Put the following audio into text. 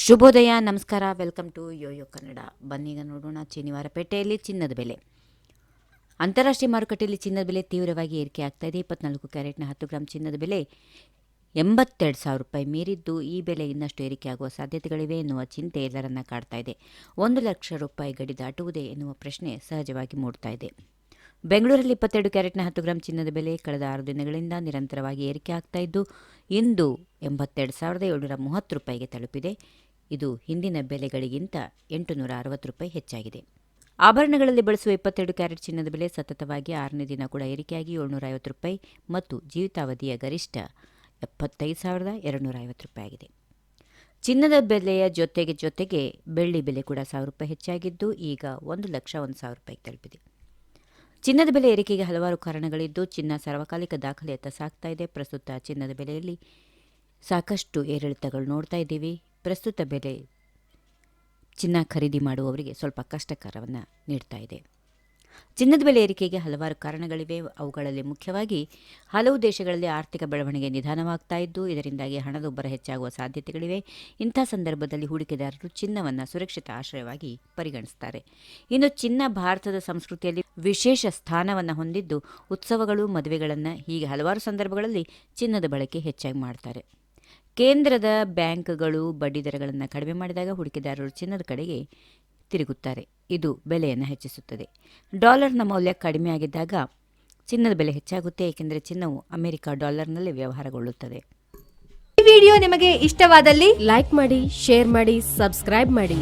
ಶುಭೋದಯ, ನಮಸ್ಕಾರ, welcome to Yoyo Kannada. ಬನ್ನೀಗ ನೋಡೋಣ ಶನಿವಾರಪೇಟೆಯಲ್ಲಿ ಚಿನ್ನದ ಬೆಲೆ. ಅಂತಾರಾಷ್ಟ್ರೀಯ ಮಾರುಕಟ್ಟೆಯಲ್ಲಿ ಚಿನ್ನದ ಬೆಲೆ ತೀವ್ರವಾಗಿ ಏರಿಕೆ ಆಗ್ತಾ ಇದೆ. 24 ಕ್ಯಾರೆಟ್ನ 10 ಗ್ರಾಂ ಚಿನ್ನದ ಬೆಲೆ 82,000 ರೂಪಾಯಿ ಮೀರಿದ್ದು, ಈ ಬೆಲೆ ಇನ್ನಷ್ಟು ಏರಿಕೆಯಾಗುವ ಸಾಧ್ಯತೆಗಳಿವೆ ಎನ್ನುವ ಚಿಂತೆ ಎಲ್ಲರನ್ನ ಕಾಡ್ತಾ ಇದೆ. 1 ಲಕ್ಷ ರೂಪಾಯಿ ಗಡಿ ದಾಟುವುದೇ ಎನ್ನುವ ಪ್ರಶ್ನೆ ಸಹಜವಾಗಿ ಮೂಡ್ತಾ ಇದೆ. ಬೆಂಗಳೂರಲ್ಲಿ 22 ಕ್ಯಾರೆಟ್ನ 10 ಗ್ರಾಂ ಚಿನ್ನದ ಬೆಲೆ ಕಳೆದ 6 ದಿನಗಳಿಂದ ನಿರಂತರವಾಗಿ ಏರಿಕೆ ಆಗ್ತಾ ಇದ್ದು, ಇಂದು 82,730 ರೂಪಾಯಿಗೆ ತಲುಪಿದೆ. ಇದು ಹಿಂದಿನ ಬೆಲೆಗಳಿಗಿಂತ 860 ರೂಪಾಯಿ ಹೆಚ್ಚಾಗಿದೆ. ಆಭರಣಗಳಲ್ಲಿ ಬಳಸುವ 22 ಕ್ಯಾರೆಟ್ ಚಿನ್ನದ ಬೆಲೆ ಸತತವಾಗಿ 6ನೇ ದಿನ ಕೂಡ ಏರಿಕೆಯಾಗಿ 750 ರೂಪಾಯಿ ಮತ್ತು ಜೀವಿತಾವಧಿಯ ಗರಿಷ್ಠ 75,250 ರೂಪಾಯಿ ಆಗಿದೆ. ಚಿನ್ನದ ಬೆಲೆಯ ಜೊತೆಗೆ ಬೆಳ್ಳಿ ಬೆಲೆ ಕೂಡ 1,000 ರೂಪಾಯಿ ಹೆಚ್ಚಾಗಿದ್ದು, ಈಗ 1,01,000 ರೂಪಾಯಿಗೆ ತಲುಪಿದೆ. ಚಿನ್ನದ ಬೆಲೆ ಏರಿಕೆಗೆ ಹಲವಾರು ಕಾರಣಗಳಿದ್ದು, ಚಿನ್ನ ಸಾರ್ವಕಾಲಿಕ ದಾಖಲೆಯತ್ತ ಸಾಗ್ತಾ ಇದೆ. ಪ್ರಸ್ತುತ ಚಿನ್ನದ ಬೆಲೆಯಲ್ಲಿ ಸಾಕಷ್ಟು ಏರಿಳಿತಗಳು ನೋಡ್ತಾ ಇದ್ದೀವಿ. ಪ್ರಸ್ತುತ ಬೆಲೆ ಚಿನ್ನ ಖರೀದಿ ಮಾಡುವವರಿಗೆ ಸ್ವಲ್ಪ ಕಷ್ಟಕರವನ್ನು ನೀಡ್ತಾ ಇದೆ. ಚಿನ್ನದ ಬೆಲೆ ಏರಿಕೆಗೆ ಹಲವಾರು ಕಾರಣಗಳಿವೆ. ಅವುಗಳಲ್ಲಿ ಮುಖ್ಯವಾಗಿ ಹಲವು ದೇಶಗಳಲ್ಲಿ ಆರ್ಥಿಕ ಬೆಳವಣಿಗೆ ನಿಧಾನವಾಗ್ತಾ ಇದ್ದು, ಇದರಿಂದಾಗಿ ಹಣದುಬ್ಬರ ಹೆಚ್ಚಾಗುವ ಸಾಧ್ಯತೆಗಳಿವೆ. ಇಂಥ ಸಂದರ್ಭದಲ್ಲಿ ಹೂಡಿಕೆದಾರರು ಚಿನ್ನವನ್ನು ಸುರಕ್ಷಿತ ಆಶ್ರಯವಾಗಿ ಪರಿಗಣಿಸುತ್ತಾರೆ. ಇನ್ನು ಚಿನ್ನ ಭಾರತದ ಸಂಸ್ಕೃತಿಯಲ್ಲಿ ವಿಶೇಷ ಸ್ಥಾನವನ್ನು ಹೊಂದಿದ್ದು, ಉತ್ಸವಗಳು, ಮದುವೆಗಳನ್ನು ಹೀಗೆ ಹಲವಾರು ಸಂದರ್ಭಗಳಲ್ಲಿ ಚಿನ್ನದ ಬಳಕೆ ಹೆಚ್ಚಾಗಿ ಮಾಡ್ತಾರೆ. ಕೇಂದ್ರದ ಬ್ಯಾಂಕ್ಗಳು ಬಡ್ಡಿದರಗಳನ್ನು ಕಡಿಮೆ ಮಾಡಿದಾಗ ಹೂಡಿಕೆದಾರರು ಚಿನ್ನದ ಕಡೆಗೆ ತಿರುಗುತ್ತಾರೆ. ಇದು ಬೆಲೆಯನ್ನು ಹೆಚ್ಚಿಸುತ್ತದೆ. ಡಾಲರ್ನ ಮೌಲ್ಯ ಕಡಿಮೆಯಾಗಿದ್ದಾಗ ಚಿನ್ನದ ಬೆಲೆ ಹೆಚ್ಚಾಗುತ್ತೆ, ಏಕೆಂದರೆ ಚಿನ್ನವು ಅಮೆರಿಕ ಡಾಲರ್ನಲ್ಲಿ ವ್ಯವಹಾರಗೊಳ್ಳುತ್ತದೆ. ಈ ವಿಡಿಯೋ ನಿಮಗೆ ಇಷ್ಟವಾದಲ್ಲಿ ಲೈಕ್ ಮಾಡಿ, ಶೇರ್ ಮಾಡಿ, ಸಬ್ಸ್ಕ್ರೈಬ್ ಮಾಡಿ.